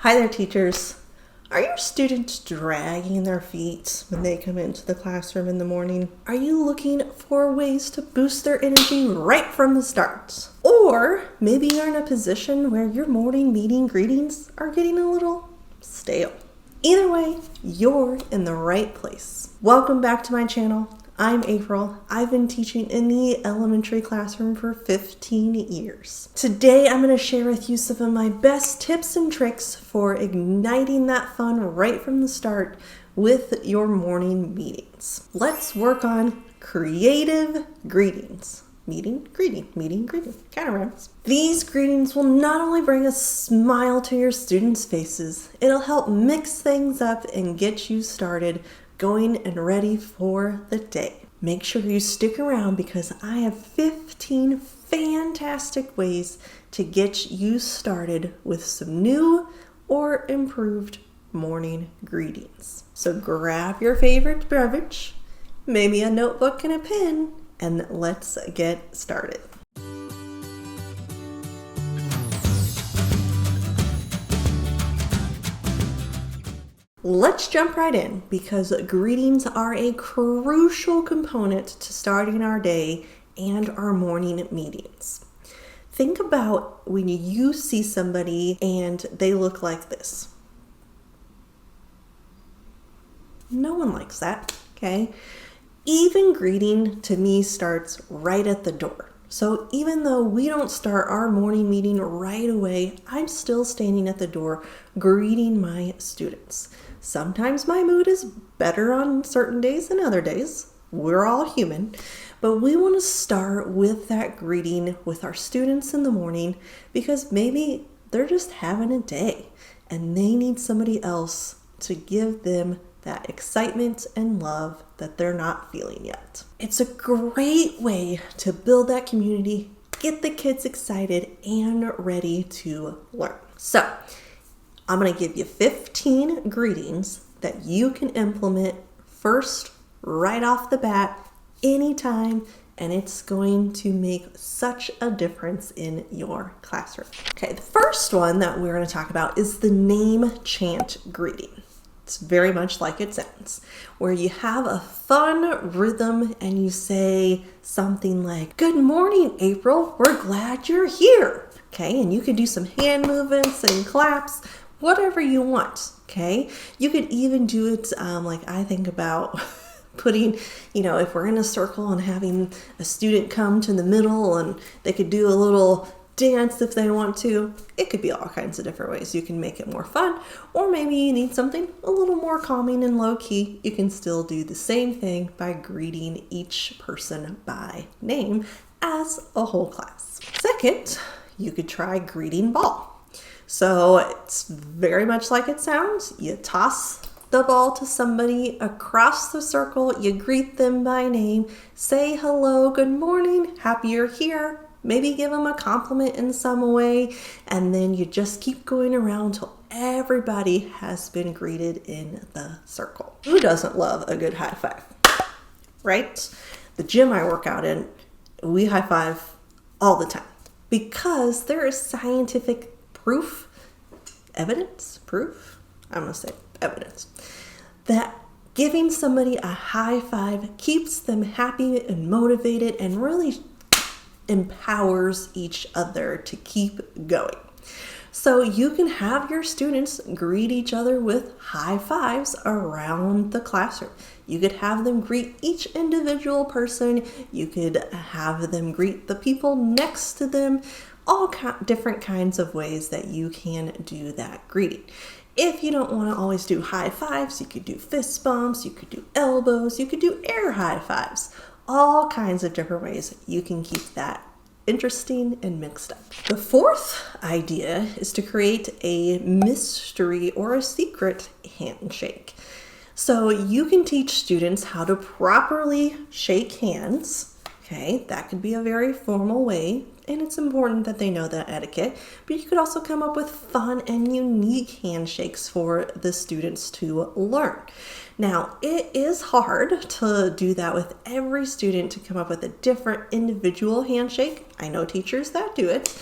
Hi there, teachers. Are your students dragging their feet when they come into the classroom in the morning? Are you looking for ways to boost their energy right from the start? Or maybe you're in a position where your morning meeting greetings are getting a little stale. Either way, you're in the right place. Welcome back to my channel. I'm April. I've been teaching in the elementary classroom for 15 years. Today, I'm going to share with you some of my best tips and tricks for igniting that fun right from the start with your morning meetings. Let's work on creative greetings. Meeting, greeting, kind of rhymes. These greetings will not only bring a smile to your students' faces, it'll help mix things up and get you started going and ready for the day. Make sure you stick around because I have 15 fantastic ways to get you started with some new or improved morning greetings. So grab your favorite beverage, maybe a notebook and a pen, and let's get started. Let's jump right in because greetings are a crucial component to starting our day and our morning meetings. Think about when you see somebody and they look like this. No one likes that, okay? Even greeting to me starts right at the door. So even though we don't start our morning meeting right away, I'm still standing at the door greeting my students. Sometimes my mood is better on certain days than other days. We're all human. But we want to start with that greeting with our students in the morning because maybe they're just having a day and they need somebody else to give them that excitement and love that they're not feeling yet. It's a great way to build that community, get the kids excited and ready to learn. So, I'm going to give you 15 greetings that you can implement first, right off the bat, anytime, and it's going to make such a difference in your classroom. Okay, the first one that we're going to talk about is the name chant greeting. It's very much like it sounds, where you have a fun rhythm and you say something like, "Good morning, April. We're glad you're here." Okay, and you can do some hand movements and claps, whatever you want, okay? You could even do it like I think about putting, if we're in a circle and having a student come to the middle and they could do a little dance if they want to. It could be all kinds of different ways you can make it more fun, or maybe you need something a little more calming and low-key. You can still do the same thing by greeting each person by name as a whole class. Second, you could try greeting ball. So it's very much like it sounds. You toss the ball to somebody across the circle, you greet them by name, say hello, good morning, happy you're here, maybe give them a compliment in some way, and then you just keep going around till everybody has been greeted in the circle. Who doesn't love a good high five, right? The gym I work out in, we high five all the time because there is scientific evidence, that giving somebody a high five keeps them happy and motivated and really empowers each other to keep going. So you can have your students greet each other with high fives around the classroom. You could have them greet each individual person. You could have them greet the people next to them. All different kinds of ways that you can do that greeting. If you don't want to always do high fives, you could do fist bumps, you could do elbows, you could do air high fives. All kinds of different ways you can keep that interesting and mixed up. The fourth idea is to create a mystery or a secret handshake. So you can teach students how to properly shake hands. Okay, that could be a very formal way, and it's important that they know that etiquette, but you could also come up with fun and unique handshakes for the students to learn. Now, it is hard to do that with every student to come up with a different individual handshake. I know teachers that do it.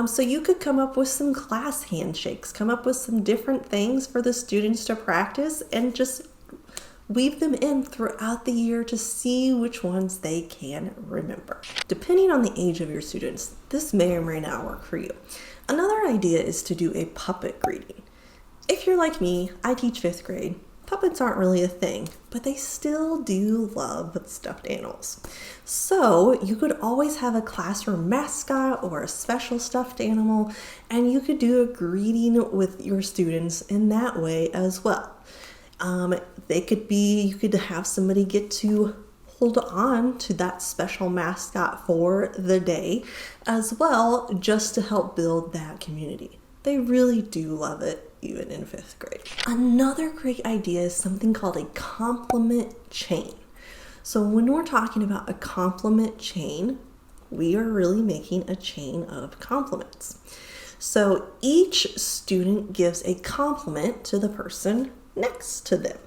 So you could come up with some class handshakes, come up with some different things for the students to practice, and just weave them in throughout the year to see which ones they can remember. Depending on the age of your students, this may or may not work for you. Another idea is to do a puppet greeting. If you're like me, I teach 5th grade. Puppets aren't really a thing, but they still do love stuffed animals. So you could always have a classroom mascot or a special stuffed animal, and you could do a greeting with your students in that way as well. You could have somebody get to hold on to that special mascot for the day as well, just to help build that community. They really do love it, even in 5th grade. Another great idea is something called a compliment chain. So when we're talking about a compliment chain, we are really making a chain of compliments. So each student gives a compliment to the person next to them.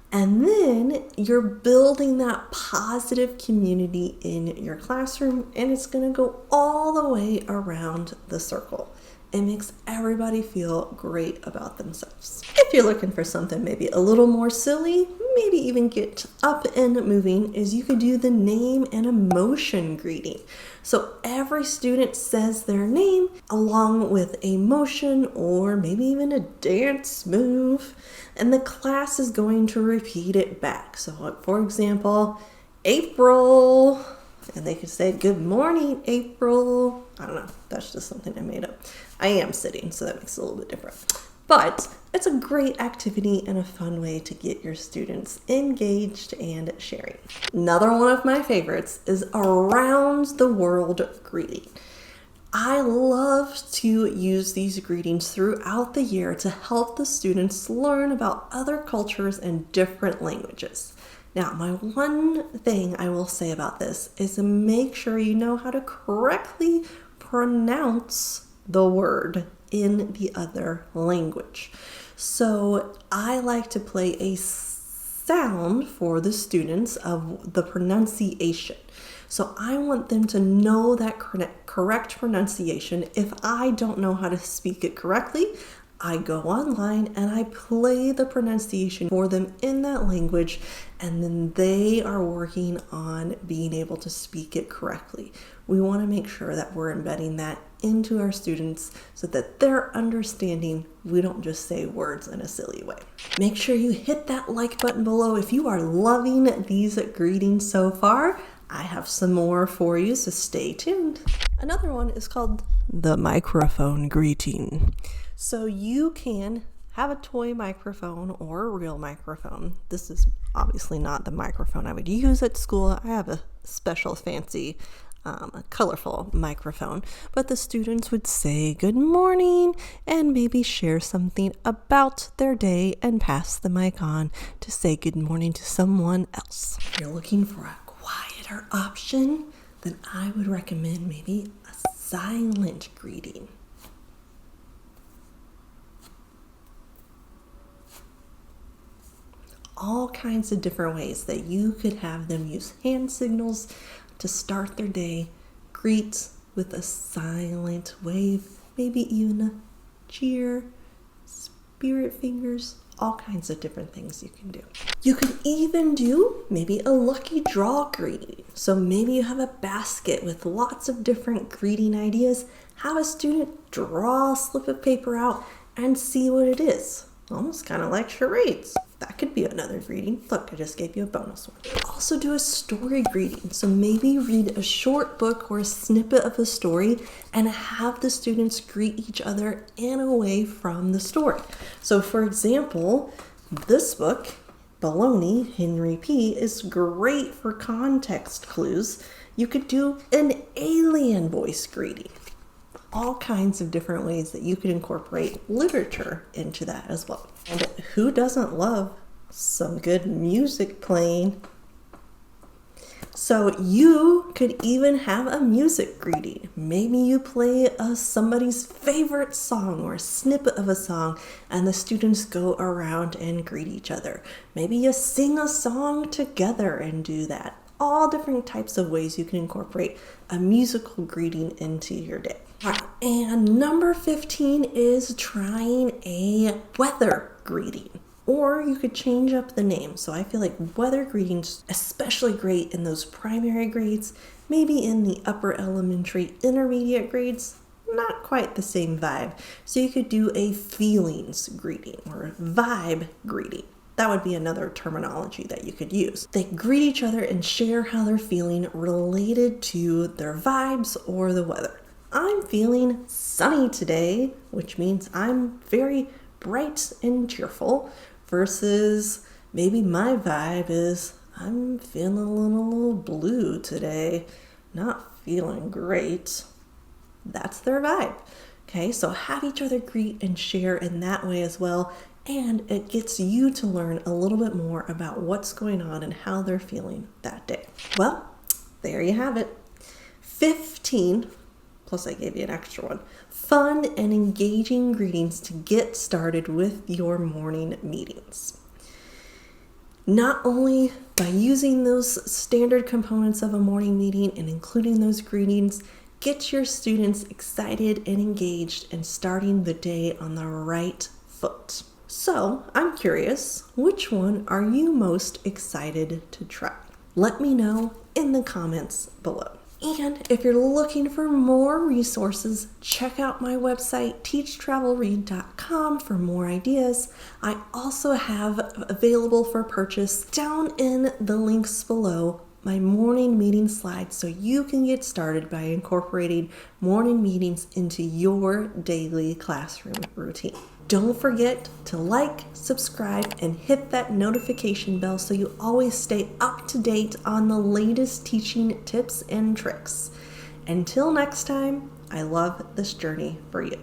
And then you're building that positive community in your classroom, and it's going to go all the way around the circle. It makes everybody feel great about themselves. If you're looking for something maybe a little more silly, maybe even get up and moving, is you could do the name and emotion greeting. So every student says their name along with a motion or maybe even a dance move, and the class is going to repeat it back. So for example, April, and they could say, "Good morning, April." I don't know, that's just something I made up. I am sitting, so that makes it a little bit different. But it's a great activity and a fun way to get your students engaged and sharing. Another one of my favorites is around the world greeting. I love to use these greetings throughout the year to help the students learn about other cultures and different languages. Now, my one thing I will say about this is to make sure you know how to correctly pronounce the word in the other language. So I like to play a sound for the students of the pronunciation. So I want them to know that correct pronunciation. If I don't know how to speak it correctly, I go online and I play the pronunciation for them in that language, and then they are working on being able to speak it correctly. We want to make sure that we're embedding that into our students so that they're understanding we don't just say words in a silly way. Make sure you hit that like button below if you are loving these greetings so far. I have some more for you, so stay tuned. Another one is called the microphone greeting. So you can have a toy microphone or a real microphone. This is obviously not the microphone I would use at school. I have a special fancy colorful microphone, but the students would say good morning and maybe share something about their day and pass the mic on to say good morning to someone else. If you're looking for a quieter option, then I would recommend maybe a silent greeting. All kinds of different ways that you could have them use hand signals to start their day, greet with a silent wave, maybe even a cheer, spirit fingers, all kinds of different things you can do. You could even do maybe a lucky draw greeting. So maybe you have a basket with lots of different greeting ideas. Have a student draw a slip of paper out and see what it is. Almost kind of like charades. That could be another greeting. Look, I just gave you a bonus one. Also do a story greeting. So maybe read a short book or a snippet of a story and have the students greet each other in a way from the story. So for example, this book, Baloney, Henry P., is great for context clues. You could do an alien voice greeting. All kinds of different ways that you could incorporate literature into that as well. And who doesn't love some good music playing? So you could even have a music greeting. Maybe you play somebody's favorite song or a snippet of a song and the students go around and greet each other. Maybe you sing a song together and do that. All different types of ways you can incorporate a musical greeting into your day. All right, and number 15 is trying a weather greeting. Or you could change up the name. So I feel like weather greetings, especially great in those primary grades, maybe in the upper elementary, intermediate grades, not quite the same vibe. So you could do a feelings greeting or vibe greeting. That would be another terminology that you could use. They greet each other and share how they're feeling related to their vibes or the weather. I'm feeling sunny today, which means I'm very bright and cheerful, versus maybe my vibe is I'm feeling a little blue today, not feeling great. That's their vibe. Okay, so have each other greet and share in that way as well, and it gets you to learn a little bit more about what's going on and how they're feeling that day. Well, there you have it. 15, plus I gave you an extra one, fun and engaging greetings to get started with your morning meetings. Not only by using those standard components of a morning meeting and including those greetings, get your students excited and engaged and starting the day on the right foot. So I'm curious, which one are you most excited to try? Let me know in the comments below. And if you're looking for more resources, check out my website, teachtravelread.com, for more ideas. I also have available for purchase down in the links below my morning meeting slides so you can get started by incorporating morning meetings into your daily classroom routine. Don't forget to like, subscribe, and hit that notification bell so you always stay up to date on the latest teaching tips and tricks. Until next time, I love this journey for you.